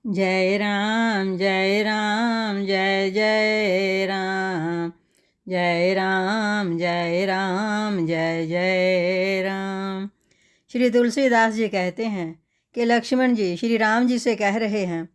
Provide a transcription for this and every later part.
जय राम जय राम जय जय राम, जय राम जय राम जय जय राम। श्री तुलसीदास जी कहते हैं कि लक्ष्मण जी श्री राम जी से कह रहे हैं,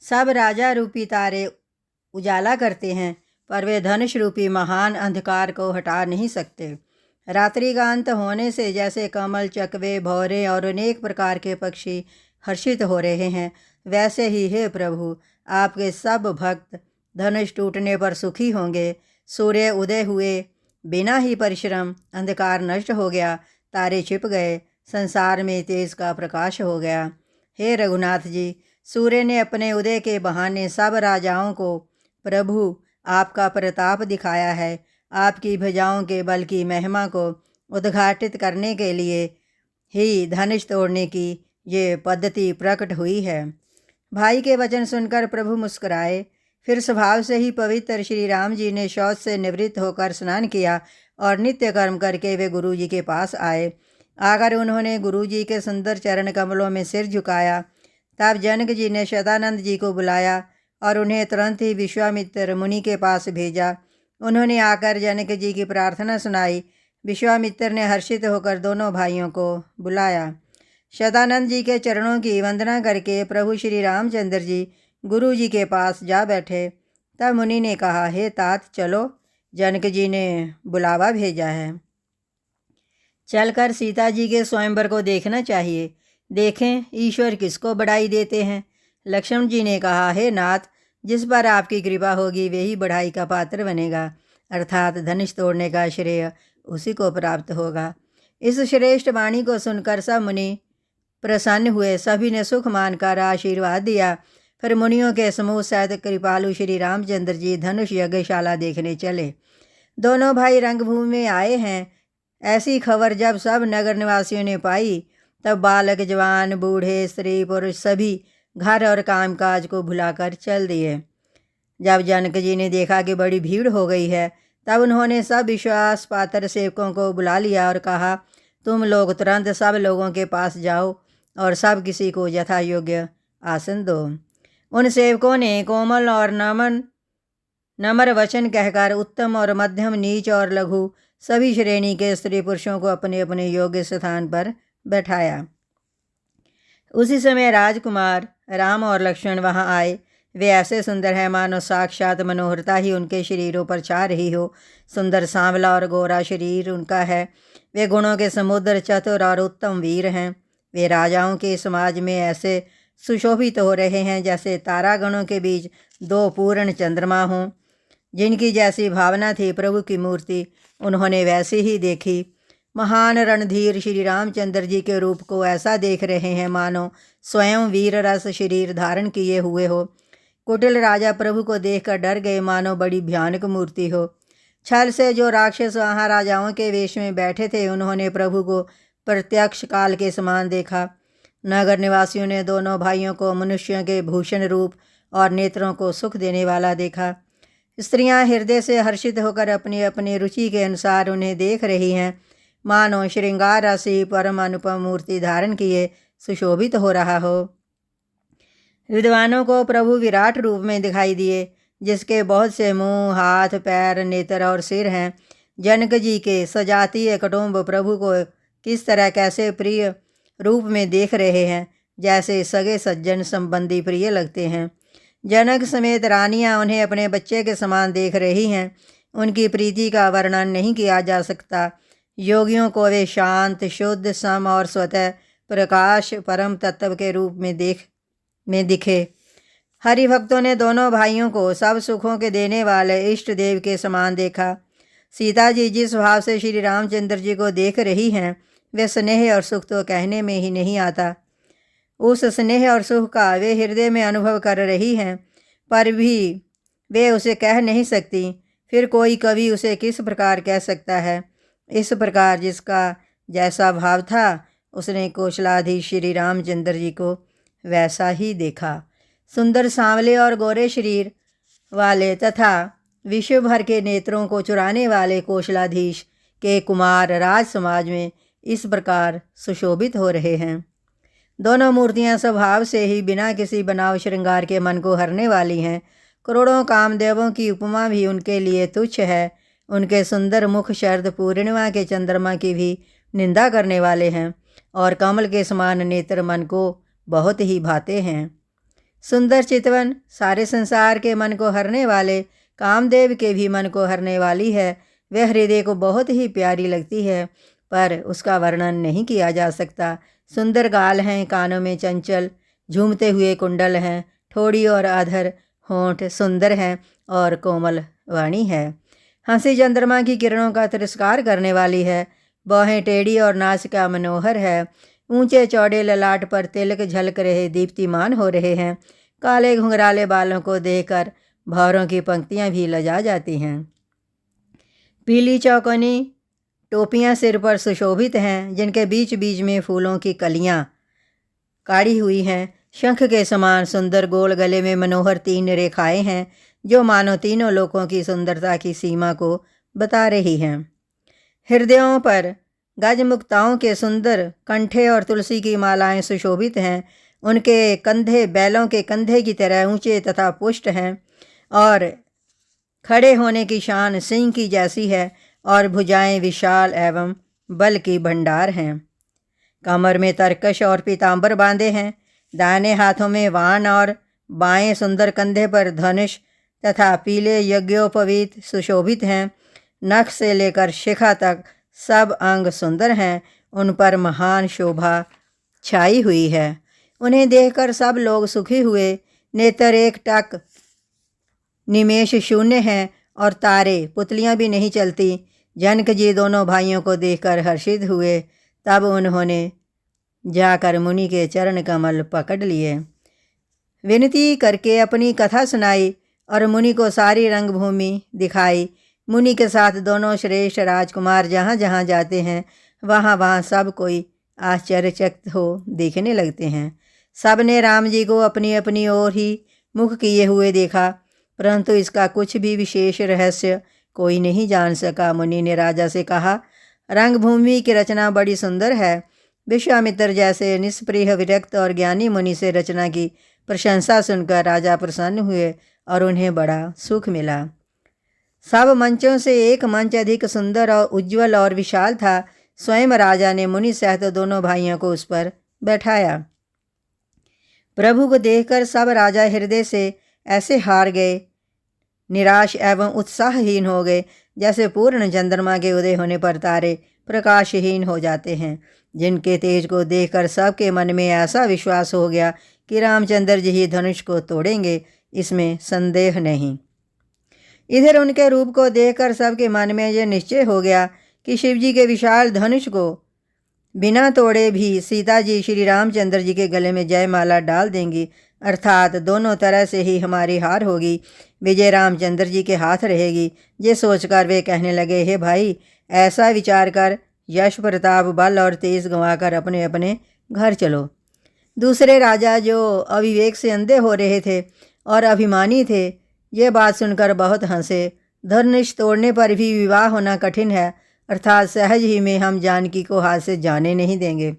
सब राजा रूपी तारे उजाला करते हैं पर वे धनुष रूपी महान अंधकार को हटा नहीं सकते। रात्रि का अंत होने से जैसे कमल, चकवे, भौरे और अनेक प्रकार के पक्षी हर्षित हो रहे हैं, वैसे ही हे प्रभु आपके सब भक्त धनुष टूटने पर सुखी होंगे। सूर्य उदय हुए बिना ही परिश्रम अंधकार नष्ट हो गया, तारे छिप गए, संसार में तेज का प्रकाश हो गया। हे रघुनाथ जी, सूर्य ने अपने उदय के बहाने सब राजाओं को प्रभु आपका प्रताप दिखाया है। आपकी भुजाओं के बल की महिमा को उद्घाटित करने के लिए ही धनुष तोड़ने की ये पद्धति प्रकट हुई है। भाई के वचन सुनकर प्रभु मुस्कुराए। फिर स्वभाव से ही पवित्र श्री राम जी ने शौच से निवृत्त होकर स्नान किया और नित्य कर्म करके वे गुरु जी के पास आए। आकर उन्होंने गुरु जी के सुंदर चरण कमलों में सिर झुकाया। तब जनक जी ने शतानंद जी को बुलाया और उन्हें तुरंत ही विश्वामित्र मुनि के पास भेजा। उन्होंने आकर जनक जी की प्रार्थना सुनाई। विश्वामित्र ने हर्षित होकर दोनों भाइयों को बुलाया। शतानंद जी के चरणों की वंदना करके प्रभु श्री रामचंद्र जी गुरु जी के पास जा बैठे। तब मुनि ने कहा, हे तात चलो, जनक जी ने बुलावा भेजा है, चलकर सीता जी के स्वयंवर को देखना चाहिए। देखें ईश्वर किसको बढ़ाई देते हैं। लक्ष्मण जी ने कहा, हे नाथ, जिस पर आपकी कृपा होगी वही बढ़ाई का पात्र बनेगा, अर्थात धनुष तोड़ने का श्रेय उसी को प्राप्त होगा। इस श्रेष्ठ वाणी को सुनकर सब मुनि प्रसन्न हुए। सभी ने सुख मानकर आशीर्वाद दिया। फिर मुनियों के समूह सहित कृपालु श्री रामचंद्र जी धनुष यज्ञशाला देखने चले। दोनों भाई रंगभूमि में आए हैं, ऐसी खबर जब सब नगर निवासियों ने पाई, तब बालक, जवान, बूढ़े, स्त्री, पुरुष सभी घर और कामकाज को भुलाकर चल दिए। जब जनक जी ने देखा कि बड़ी भीड़ हो गई है, तब उन्होंने सब विश्वास पात्र सेवकों को बुला लिया और कहा, तुम लोग तुरंत सब लोगों के पास जाओ और सब किसी को यथा योग्य आसन दो। उन सेवकों ने कोमल और नम्र वचन कहकर उत्तम और मध्यम, नीच और लघु सभी श्रेणी के स्त्री पुरुषों को अपने अपने योग्य स्थान पर बैठाया। उसी समय राजकुमार राम और लक्ष्मण वहां आए। वे ऐसे सुंदर हैं मानो साक्षात मनोहरता ही उनके शरीरों पर छा रही हो। सुंदर सांवला और गोरा शरीर उनका है। वे गुणों के समुद्र, चतुर और उत्तम वीर हैं। वे राजाओं के समाज में ऐसे सुशोभित हो रहे हैं जैसे तारागणों के बीच दो पूर्ण चंद्रमा हों। जिनकी जैसी भावना थी प्रभु की मूर्ति उन्होंने वैसी ही देखी। महान रणधीर श्री रामचंद्र जी के रूप को ऐसा देख रहे हैं मानो स्वयं वीर रस शरीर धारण किए हुए हो। कुटिल राजा प्रभु को देखकर डर गए, मानो बड़ी भयानक मूर्ति हो। छल से जो राक्षस वहाँ राजाओं के वेश में बैठे थे, उन्होंने प्रभु को प्रत्यक्ष काल के समान देखा। नगर निवासियों ने दोनों भाइयों को मनुष्यों के भूषण रूप और नेत्रों को सुख देने वाला देखा। स्त्रियां हृदय से हर्षित होकर अपनी अपनी रुचि के अनुसार उन्हें देख रही हैं, मानो श्रृंगार राशि परम अनुपम मूर्ति धारण किए सुशोभित हो रहा हो। विद्वानों को प्रभु विराट रूप में दिखाई दिए, जिसके बहुत से मुंह, हाथ, पैर, नेत्र और सिर हैं। जनक जी के सजातीय कुटुंब प्रभु को किस तरह कैसे प्रिय रूप में देख रहे हैं, जैसे सगे सज्जन संबंधी प्रिय लगते हैं। जनक समेत रानियां उन्हें अपने बच्चे के समान देख रही हैं। उनकी प्रीति का वर्णन नहीं किया जा सकता। योगियों को वे शांत, शुद्ध, सम और स्वतः प्रकाश परम तत्व के रूप में दिखे। हरि भक्तों ने दोनों भाइयों को सब सुखों के देने वाले इष्ट देव के समान देखा। सीता जी जिस भाव से श्री रामचंद्र जी को देख रही हैं, वे स्नेह और सुख तो कहने में ही नहीं आता। उस स्नेह और सुख का वे हृदय में अनुभव कर रही हैं, पर भी वे उसे कह नहीं सकती। फिर कोई कवि उसे किस प्रकार कह सकता है। इस प्रकार जिसका जैसा भाव था, उसने कौशलाधीश श्री रामचंद्र जी को वैसा ही देखा। सुंदर सांवले और गोरे शरीर वाले तथा विश्व भर के नेत्रों को चुराने वाले कौशलाधीश के कुमार राज समाज में इस प्रकार सुशोभित हो रहे हैं। दोनों मूर्तियां स्वभाव से ही बिना किसी बनाव श्रृंगार के मन को हरने वाली हैं। करोड़ों कामदेवों की उपमा भी उनके लिए तुच्छ है। उनके सुंदर मुख शरद पूर्णिमा के चंद्रमा की भी निंदा करने वाले हैं और कमल के समान नेत्र मन को बहुत ही भाते हैं। सुंदर चितवन सारे संसार के मन को हरने वाले कामदेव के भी मन को हरने वाली है। वह हृदय को बहुत ही प्यारी लगती है, पर उसका वर्णन नहीं किया जा सकता। सुंदर गाल हैं, कानों में चंचल झूमते हुए कुंडल हैं, ठोड़ी और अधर होंठ सुंदर हैं और कोमल वाणी है। हंसी चंद्रमा की किरणों का तिरस्कार करने वाली है। बाहें टेढ़ी और नासिका मनोहर है। ऊंचे चौड़े ललाट पर तिलक झलक रहे दीप्तिमान हो रहे हैं। काले घुंघराले बालों को देखकर भौरों की पंक्तियां भी लजा जाती हैं। पीली चौकोनी टोपियां सिर पर सुशोभित हैं, जिनके बीच बीच में फूलों की कलियां काढ़ी हुई हैं। शंख के समान सुंदर गोल गले में मनोहर 3 रेखाएं हैं, जो मानो तीनों लोकों की सुंदरता की सीमा को बता रही हैं। हृदयों पर गजमुक्ताओं के सुंदर कंठे और तुलसी की मालाएं सुशोभित हैं। उनके कंधे बैलों के कंधे की तरह ऊंचे तथा पुष्ट हैं और खड़े होने की शान सिंह की जैसी है और भुजाएं विशाल एवं बल की भंडार हैं। कमर में तरकश और पीतांबर बांधे हैं। दाहिने हाथों में वाण और बाएं सुंदर कंधे पर धनुष तथा पीले यज्ञोपवीत सुशोभित हैं। नख से लेकर शिखा तक सब अंग सुंदर हैं। उन पर महान शोभा छाई हुई है। उन्हें देखकर सब लोग सुखी हुए। नेत्र एक टक निमेष शून्य हैं और तारे पुतलियां भी नहीं चलती। जनक जी दोनों भाइयों को देखकर हर्षित हुए। तब उन्होंने जाकर मुनि के चरण कमल पकड़ लिए, विनती करके अपनी कथा सुनाई और मुनि को सारी रंगभूमि दिखाई। मुनि के साथ दोनों श्रेष्ठ राजकुमार जहाँ जहाँ जाते हैं वहाँ वहाँ सब कोई आश्चर्यचकित हो देखने लगते हैं। सब ने राम जी को अपनी अपनी ओर ही मुख किए हुए देखा, परंतु इसका कुछ भी विशेष रहस्य कोई नहीं जान सका। मुनि ने राजा से कहा, रंगभूमि की रचना बड़ी सुंदर है। विश्वामित्र जैसे निष्प्रिय विरक्त और ज्ञानी मुनि से रचना की प्रशंसा सुनकर राजा प्रसन्न हुए और उन्हें बड़ा सुख मिला। सब मंचों से एक मंच अधिक सुंदर और उज्ज्वल और विशाल था। स्वयं राजा ने मुनि सहित दोनों भाइयों को उस पर बैठाया। प्रभु को देखकर सब राजा हृदय से ऐसे हार गए, निराश एवं उत्साहहीन हो गए, जैसे पूर्ण चंद्रमा के उदय होने पर तारे प्रकाशहीन हो जाते हैं। जिनके तेज को देखकर सबके मन में ऐसा विश्वास हो गया कि रामचंद्र जी ही धनुष को तोड़ेंगे, इसमें संदेह नहीं। इधर उनके रूप को देखकर सबके मन में यह निश्चय हो गया कि शिवजी के विशाल धनुष को बिना तोड़े भी सीता जी श्री रामचंद्र जी के गले में जयमाला डाल देंगी, अर्थात दोनों तरह से ही हमारी हार होगी, विजय रामचंद्र जी के हाथ रहेगी। ये सोचकर वे कहने लगे, हे भाई, ऐसा विचार कर यश प्रताप बल और तेज गंवाकर अपने अपने घर चलो। दूसरे राजा जो अविवेक से अंधे हो रहे थे और अभिमानी थे, ये बात सुनकर बहुत हंसे। धनुष तोड़ने पर भी विवाह होना कठिन है, अर्थात सहज ही में हम जानकी को हाथ से जाने नहीं देंगे।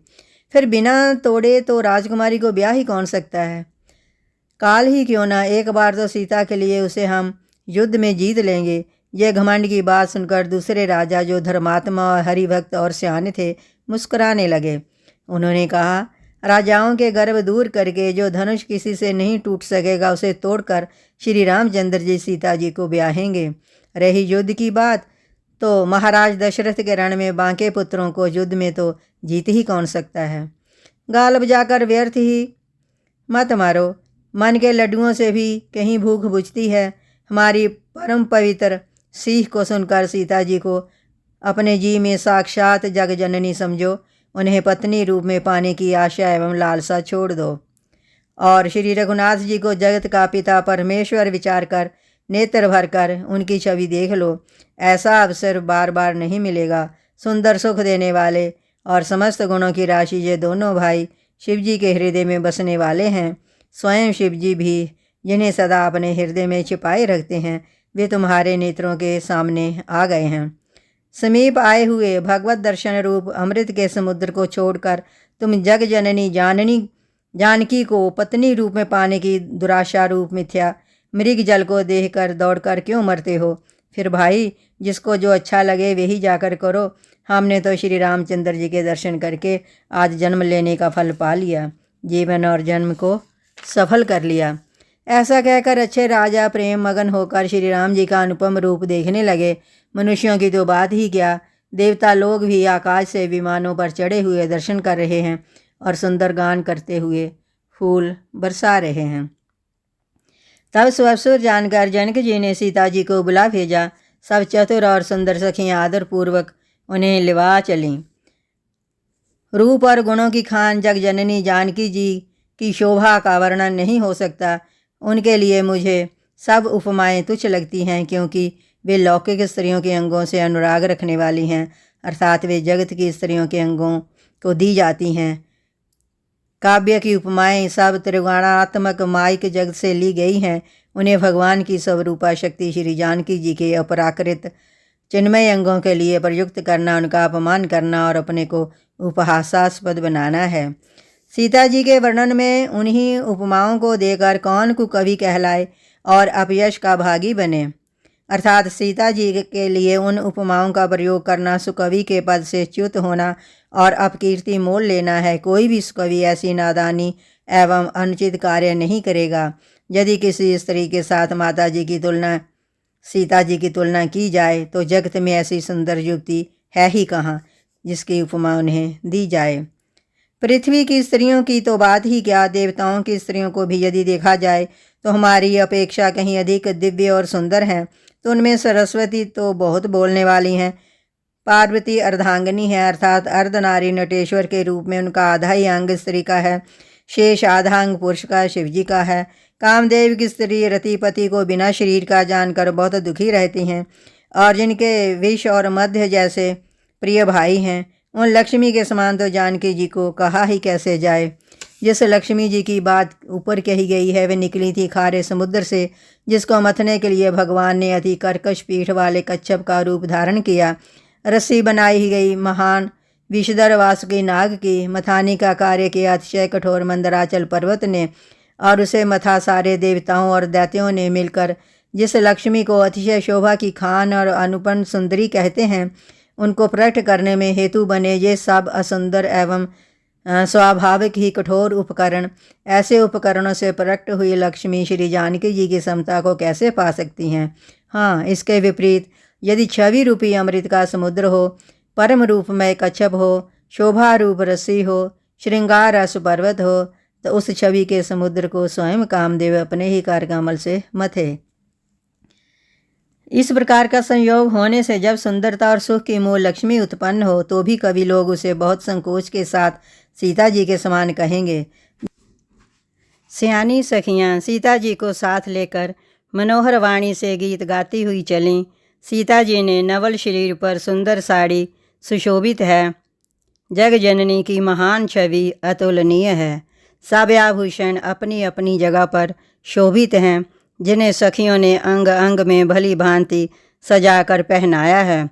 फिर बिना तोड़े तो राजकुमारी को ब्याह ही कौन सकता है। काल ही क्यों ना, एक बार तो सीता के लिए उसे हम युद्ध में जीत लेंगे। यह घमंड की बात सुनकर दूसरे राजा जो धर्मात्मा और हरिभक्त और सियाने थे मुस्कुराने लगे। उन्होंने कहा, राजाओं के गर्व दूर करके जो धनुष किसी से नहीं टूट सकेगा उसे तोड़कर श्री रामचंद्र जी सीता जी को ब्याहेंगे। रही युद्ध की बात, तो महाराज दशरथ के रण में बांके पुत्रों को युद्ध में तो जीत ही कौन सकता है। गाल बजाकर व्यर्थ ही मत मारो, मन के लड्डुओं से भी कहीं भूख बुझती है। हमारी परम पवित्र सीख को सुनकर सीता जी को अपने जी में साक्षात जग जननी समझो। उन्हें पत्नी रूप में पाने की आशा एवं लालसा छोड़ दो और श्री रघुनाथ जी को जगत का पिता परमेश्वर विचार कर नेत्र भर कर उनकी छवि देख लो। ऐसा अवसर बार बार नहीं मिलेगा। सुंदर सुख देने वाले और समस्त गुणों की राशि ये दोनों भाई शिवजी के हृदय में बसने वाले हैं। स्वयं शिवजी भी जिन्हें सदा अपने हृदय में छिपाए रखते हैं, वे तुम्हारे नेत्रों के सामने आ गए हैं। समीप आए हुए भगवत दर्शन रूप अमृत के समुद्र को छोड़कर तुम जग जननी जानकी को पत्नी रूप में पाने की दुराशा रूप मिथ्या मृग जल को देख कर दौड़ कर क्यों मरते हो? फिर भाई, जिसको जो अच्छा लगे वही जाकर करो। हमने तो श्री रामचंद्र जी के दर्शन करके आज जन्म लेने का फल पा लिया, जीवन और जन्म को सफल कर लिया। ऐसा कहकर अच्छे राजा प्रेम मगन होकर श्री राम जी का अनुपम रूप देखने लगे। मनुष्यों की तो बात ही क्या, देवता लोग भी आकाश से विमानों पर चढ़े हुए दर्शन कर रहे हैं और सुंदर गान करते हुए फूल बरसा रहे हैं। तब स्वसुर जानकर जनक जी ने सीता जी को बुला भेजा। सब चतुर और सुंदर सखियाँ आदरपूर्वक उन्हें लिवा चलीं। रूप और गुणों की खान जग जननी जानकी जी की शोभा का वर्णन नहीं हो सकता। उनके लिए मुझे सब उपमाएं तुच्छ लगती हैं, क्योंकि वे लौकिक स्त्रियों के अंगों से अनुराग रखने वाली हैं, अर्थात वे जगत की स्त्रियों के अंगों को दी जाती हैं। काव्य की उपमाएं सब त्रिगुणात्मक माइक जगत से ली गई हैं। उन्हें भगवान की स्वरूपा शक्ति श्री जानकी जी के अपराकृत चिन्मय अंगों के लिए प्रयुक्त करना, उनका अपमान करना और अपने को उपहासास्पद बनाना है। सीता जी के वर्णन में उन्हीं उपमाओं को देकर कौन कुकवि कहलाए और अपयश का भागी बने, अर्थात सीता जी के लिए उन उपमाओं का प्रयोग करना सुकवि के पद से च्युत होना और अपकीर्ति मोल लेना है। कोई भी सुकवि ऐसी नादानी एवं अनुचित कार्य नहीं करेगा। यदि किसी स्त्री के साथ माता जी की तुलना, सीता जी की तुलना की जाए तो जगत में ऐसी सुंदर युवती है ही कहाँ जिसकी उपमा उन्हें दी जाए। पृथ्वी की स्त्रियों की तो बात ही क्या, देवताओं की स्त्रियों को भी यदि देखा जाए तो हमारी अपेक्षा कहीं अधिक दिव्य और सुंदर हैं। तो उनमें सरस्वती तो बहुत बोलने वाली हैं। पार्वती अर्धांगिनी है, अर्थात अर्धनारी नटेश्वर के रूप में उनका आधा ही अंग स्त्री का है, शेष आधा अंग पुरुष का शिवजी का है। कामदेव की स्त्री रतिपति को बिना शरीर का जानकर बहुत दुखी रहती हैं और जिनके विष और मध्य जैसे प्रिय भाई हैं, उन लक्ष्मी के समान तो जानकी जी को कहा ही कैसे जाए। जिस लक्ष्मी जी की बात ऊपर कही गई है वे निकली थी खारे समुद्र से, जिसको मथने के लिए भगवान ने अति कर्कश पीठ वाले कच्छप का रूप धारण किया। रस्सी बनाई गई महान विषधर वासुकी नाग की मथानी का कार्य किया अतिशय कठोर मंदराचल पर्वत ने, और उसे मथा सारे देवताओं और दैत्यों ने मिलकर। जिस लक्ष्मी को अतिशय शोभा की खान और अनुपम सुंदरी कहते हैं, उनको प्रकट करने में हेतु बने ये सब असुंदर एवं स्वाभाविक ही कठोर उपकरण, ऐसे उपकरणों से प्रकट हुई लक्ष्मी श्री जानकी जी की समता को कैसे पा सकती हैं? हाँ, इसके विपरीत यदि छवि रूपी अमृत का समुद्र हो, परम रूपमय कच्छप हो, शोभा रूप रस्सी हो, श्रृंगार रस पर्वत हो, तो उस छवि के समुद्र को स्वयं कामदेव अपने ही कारकमल से मथे। इस प्रकार का संयोग होने से जब सुंदरता और सुख की मूल लक्ष्मी उत्पन्न हो तो भी कभी लोग उसे बहुत संकोच के साथ सीता जी के समान कहेंगे। सियानी सखियाँ सीता जी को साथ लेकर मनोहर वाणी से गीत गाती हुई चलीं। सीता जी ने नवल शरीर पर सुंदर साड़ी सुशोभित है। जग जननी की महान छवि अतुलनीय है। सब आभूषण अपनी अपनी जगह पर शोभित हैं, जिन्हें सखियों ने अंग अंग में भली भांति सजाकर पहनाया है।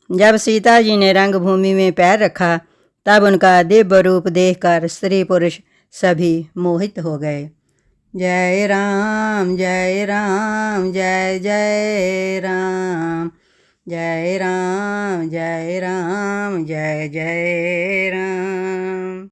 जब सीता जी ने रंगभूमि में पैर रखा तब उनका दिव्य रूप देखकर स्त्री पुरुष सभी मोहित हो गए। जय राम जय राम जय जय राम, जय राम जय राम जय जय राम।